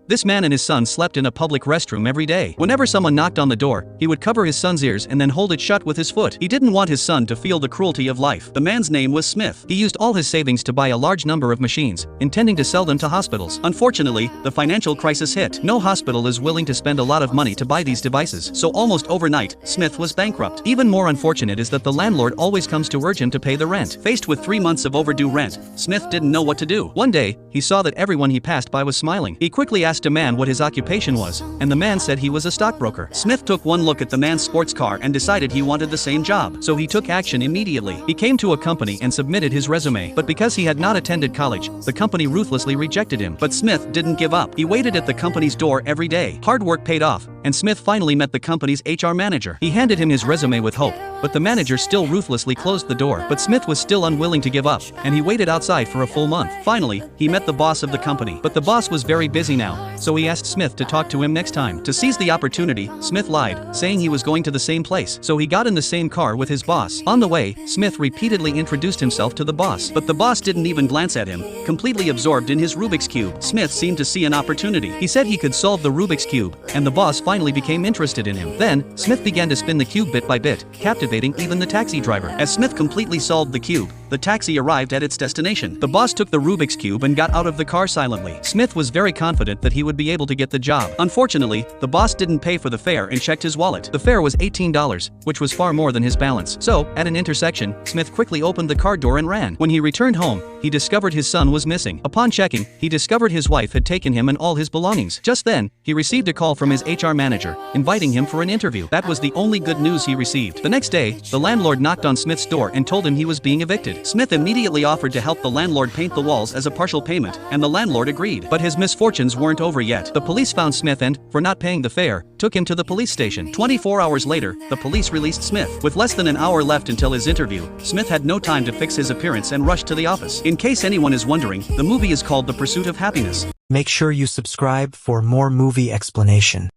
This man and his son slept in a public restroom every day. Whenever someone knocked on the door, he would cover his son's ears and then hold it shut with his foot. He didn't want his son to feel the cruelty of life. The man's name was Smith. He used all his savings to buy a large number of machines, intending to sell them to hospitals. Unfortunately, the financial crisis hit. No hospital is willing to spend a lot of money to buy these devices, so almost overnight, Smith was bankrupt. Even more unfortunate is that the landlord always comes to urge him to pay the rent. Faced with 3 months of overdue rent, Smith didn't know what to do. One day, he saw that everyone he passed by was smiling. He quickly asked a man what his occupation was, and the man said he was a stockbroker. Smith took one look at the man's sports car and decided he wanted the same job, so he took action immediately. He came to a company and submitted his resume, but because he had not attended college, the company ruthlessly rejected him. But Smith didn't give up. He waited at the company's door every day. Hard work paid off, and Smith finally met the company's HR manager. He handed him his resume with hope, but the manager still ruthlessly closed the door. But Smith was still unwilling to give up, and he waited outside for a full month. Finally, he met the boss of the company, but the boss was very busy now, so he asked Smith to talk to him next time. To seize the opportunity, Smith lied, saying he was going to the same place, so he got in the same car with his boss. On the way, Smith repeatedly introduced himself to the boss, but the boss didn't even glance at him, completely absorbed in his Rubik's Cube. Smith seemed to see an opportunity. He said he could solve the Rubik's Cube, and the boss finally became interested in him. Then, Smith began to spin the cube bit by bit, captivating even the taxi driver. As Smith completely solved the cube, the taxi arrived at its destination. The boss took the Rubik's Cube and got out of the car silently. Smith was very confident that he would be able to get the job. Unfortunately, the boss didn't pay for the fare and checked his wallet. The fare was $18, which was far more than his balance. So, at an intersection, Smith quickly opened the car door and ran. When he returned home, he discovered his son was missing. Upon checking, he discovered his wife had taken him and all his belongings. Just then, he received a call from his HR manager, inviting him for an interview. That was the only good news he received. The next day, the landlord knocked on Smith's door and told him he was being evicted. Smith immediately offered to help the landlord paint the walls as a partial payment, and the landlord agreed. But his misfortunes weren't over yet. The police found Smith and, for not paying the fare, took him to the police station. 24 hours later, the police released Smith. With less than an hour left until his interview, Smith had no time to fix his appearance and rushed to the office. In case anyone is wondering, the movie is called The Pursuit of Happiness. Make sure you subscribe for more movie explanation.